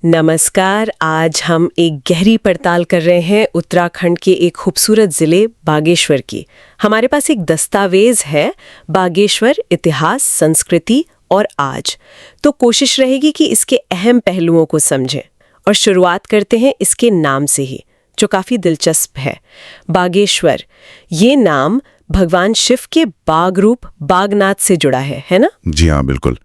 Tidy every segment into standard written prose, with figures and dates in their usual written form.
नमस्कार। आज हम एक गहरी पड़ताल कर रहे हैं उत्तराखंड के एक खूबसूरत जिले बागेश्वर की। हमारे पास एक दस्तावेज है, बागेश्वर इतिहास, संस्कृति और आज। तो कोशिश रहेगी कि इसके अहम पहलुओं को समझें और शुरुआत करते हैं इसके नाम से ही, जो काफी दिलचस्प है। बागेश्वर, ये नाम भगवान शिव के बाघ रूप बागनाथ से जुड़ा है ना? जी हाँ, बिल्कुल।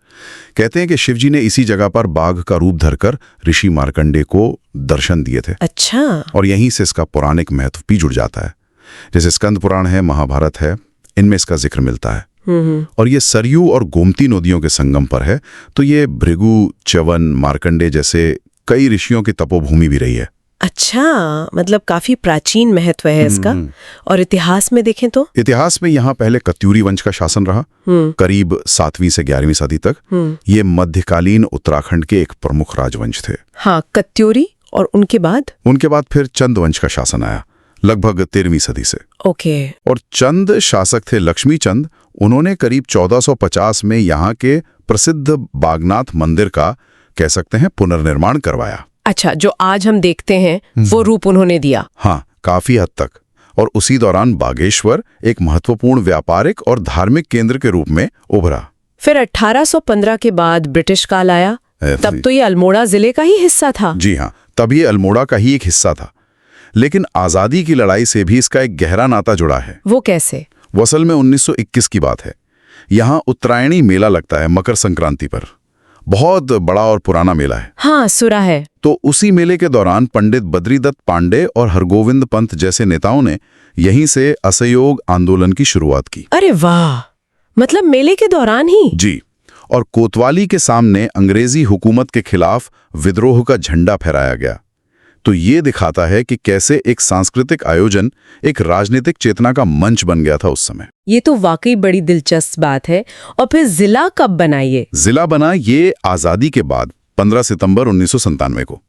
कहते हैं कि शिवजी ने इसी जगह पर बाघ का रूप धरकर ऋषि मार्कंडेय को दर्शन दिए थे। अच्छा। और यहीं से इसका पौराणिक महत्व भी जुड़ जाता है। जैसे स्कंद पुराण है, महाभारत है, इनमें इसका जिक्र मिलता है। और ये सरयू और गोमती नदियों के संगम पर है, तो ये भृगु, च्यवन, मार्कंडेय जैसे कई ऋषियों की तपोभूमि भी रही है। अच्छा, मतलब काफी प्राचीन महत्व है इसका। और इतिहास में देखें तो इतिहास में यहाँ पहले कत्यूरी वंश का शासन रहा, करीब 7वीं से 11वीं सदी तक। ये मध्यकालीन उत्तराखंड के एक प्रमुख राजवंश थे। हाँ, कत्यूरी। और उनके बाद फिर चंद वंश का शासन आया, लगभग 13वीं सदी से। ओके। और चंद शासक थे लक्ष्मी चंद। उन्होंने करीब 1450 में यहाँ के प्रसिद्ध बागनाथ मंदिर का, कह सकते हैं, पुनर्निर्माण करवाया। अच्छा, जो आज हम देखते हैं वो रूप उन्होंने दिया। हाँ, काफी हद तक। और उसी दौरान बागेश्वर एक महत्वपूर्ण व्यापारिक और धार्मिक केंद्र के रूप में उभरा। फिर 1815 के बाद ब्रिटिश काल आया, तब तो ये अल्मोड़ा जिले का ही हिस्सा था। जी हाँ, तब ये अल्मोड़ा का ही एक हिस्सा था। लेकिन आजादी की लड़ाई से भी इसका एक गहरा नाता जुड़ा है। वो कैसे? वो असल में 1921 की बात है। यहाँ उत्तरायणी मेला लगता है मकर संक्रांति पर। बहुत बड़ा और पुराना मेला है। हाँ, सुना है। तो उसी मेले के दौरान पंडित बद्रीदत्त पांडे और हरगोविंद पंत जैसे नेताओं ने यहीं से असहयोग आंदोलन की शुरुआत की। अरे वाह, मतलब मेले के दौरान ही? जी। और कोतवाली के सामने अंग्रेजी हुकूमत के खिलाफ विद्रोह का झंडा फहराया गया। तो ये दिखाता है कि कैसे एक सांस्कृतिक आयोजन एक राजनीतिक चेतना का मंच बन गया था उस समय। ये तो वाकई बड़ी दिलचस्प बात है। और फिर जिला कब बना ये? जिला बना ये आजादी के बाद 15 सितंबर 1997 को।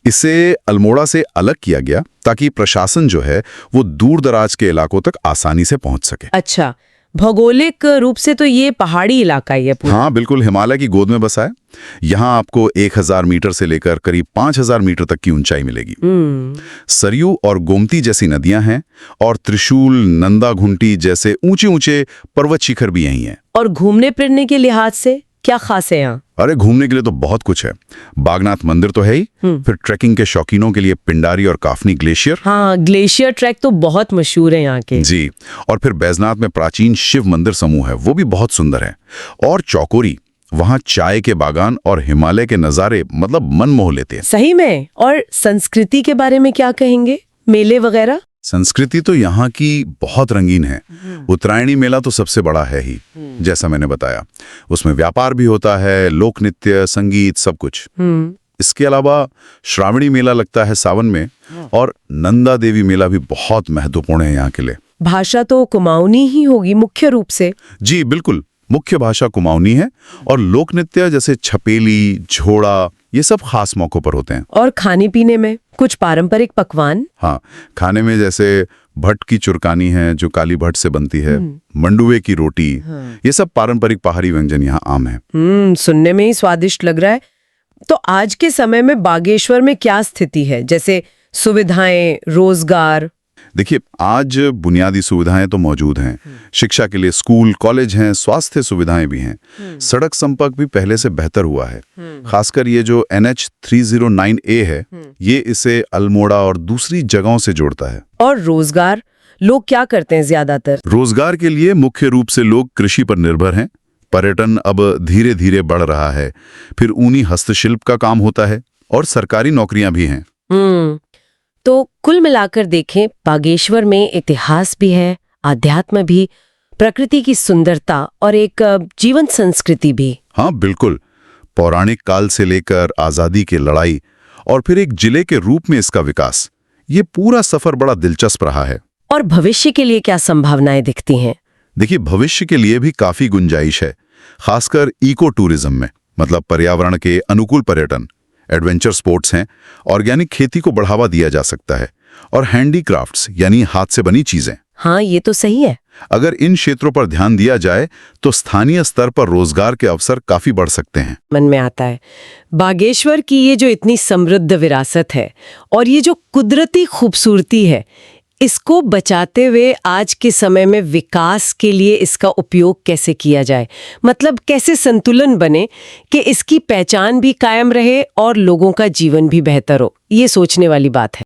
इसे अल्मोड़ा से अलग किया गया ताकि प्रशासन जो है वो दूर दराज के इलाकों तक आसानी से पहुंच सके। अच्छा, भौगोलिक रूप से तो ये पहाड़ी इलाका ही है पूरा। हाँ, बिल्कुल, हिमालय की गोद में बसा है। यहाँ आपको 1000 मीटर से लेकर करीब 5000 मीटर तक की ऊंचाई मिलेगी। सरयू और गोमती जैसी नदियां हैं और त्रिशूल, नंदा घुंटी जैसे ऊंचे ऊंचे पर्वत शिखर भी यहीं हैं। और घूमने फिरने के लिहाज से क्या खास है यहाँ? अरे, घूमने के लिए तो बहुत कुछ है। बागनाथ मंदिर तो है ही, फिर ट्रैकिंग के शौकीनों के लिए पिंडारी और काफनी ग्लेशियर। हाँ, ग्लेशियर ट्रैक तो बहुत मशहूर है यहाँ के। जी। और फिर बैजनाथ में प्राचीन शिव मंदिर समूह है, वो भी बहुत सुंदर है। और चौकोरी, वहाँ चाय के बागान और हिमालय के नज़ारे मतलब मन मोह लेते हैं। सही में। और संस्कृति के बारे में क्या कहेंगे? मेले वगैरह? संस्कृति तो यहाँ की बहुत रंगीन है। उत्तरायणी मेला तो सबसे बड़ा है ही, जैसा मैंने बताया। उसमें व्यापार भी होता है, लोक नृत्य, संगीत, सब कुछ। इसके अलावा श्रावणी मेला लगता है सावन में, और नंदा देवी मेला भी बहुत महत्वपूर्ण है यहाँ के लिए। भाषा तो कुमाऊनी ही होगी मुख्य रूप से। जी बिल्कुल, मुख्य भाषा कुमाऊनी है। और लोक नृत्य जैसे छपेली, झोड़ा, ये सब खास मौकों पर होते हैं। और खाने पीने में कुछ पारंपरिक पकवान? हाँ, खाने में जैसे भट्ट की चुरकानी है जो काली भट्ट से बनती है, मंडुवे की रोटी, ये सब पारंपरिक पहाड़ी व्यंजन यहाँ आम है। सुनने में ही स्वादिष्ट लग रहा है। तो आज के समय में बागेश्वर में क्या स्थिति है, जैसे सुविधाएं, रोजगार? देखिए, आज बुनियादी सुविधाएं तो मौजूद हैं। शिक्षा के लिए स्कूल, कॉलेज हैं, स्वास्थ्य सुविधाएं भी हैं। सड़क संपर्क भी पहले से बेहतर हुआ है। खासकर ये जो NH 309A है, ये इसे अल्मोड़ा और दूसरी जगहों से जोड़ता है। और रोजगार, लोग क्या करते हैं ज्यादातर? रोजगार के लिए मुख्य रूप से लोग कृषि पर निर्भर हैं। पर्यटन अब धीरे धीरे बढ़ रहा है। फिर ऊनी हस्तशिल्प का काम होता है और सरकारी नौकरियां भी हैं। तो कुल मिलाकर देखें, बागेश्वर में इतिहास भी है, आध्यात्म भी, प्रकृति की सुंदरता और एक जीवंत संस्कृति भी। हाँ बिल्कुल, पौराणिक काल से लेकर आजादी की लड़ाई और फिर एक जिले के रूप में इसका विकास, ये पूरा सफर बड़ा दिलचस्प रहा है। और भविष्य के लिए क्या संभावनाएं दिखती हैं? देखिए, भविष्य के लिए भी काफी गुंजाइश है, खासकर इको टूरिज्म में, मतलब पर्यावरण के अनुकूल पर्यटन, एडवेंचर स्पोर्ट्स हैं, ऑर्गेनिक खेती को बढ़ावा दिया जा सकता है, और हैंडीक्राफ्ट्स यानी हाथ से बनी चीजें। हाँ, ये तो सही है। अगर इन क्षेत्रों पर ध्यान दिया जाए तो स्थानीय स्तर पर रोजगार के अवसर काफी बढ़ सकते हैं। मन में आता है बागेश्वर की ये जो इतनी समृद्ध विरासत है और ये जो कुदरती खूबसूरती है, इसको बचाते हुए आज के समय में विकास के लिए इसका उपयोग कैसे किया जाए, मतलब कैसे संतुलन बने कि इसकी पहचान भी कायम रहे और लोगों का जीवन भी बेहतर हो, ये सोचने वाली बात है।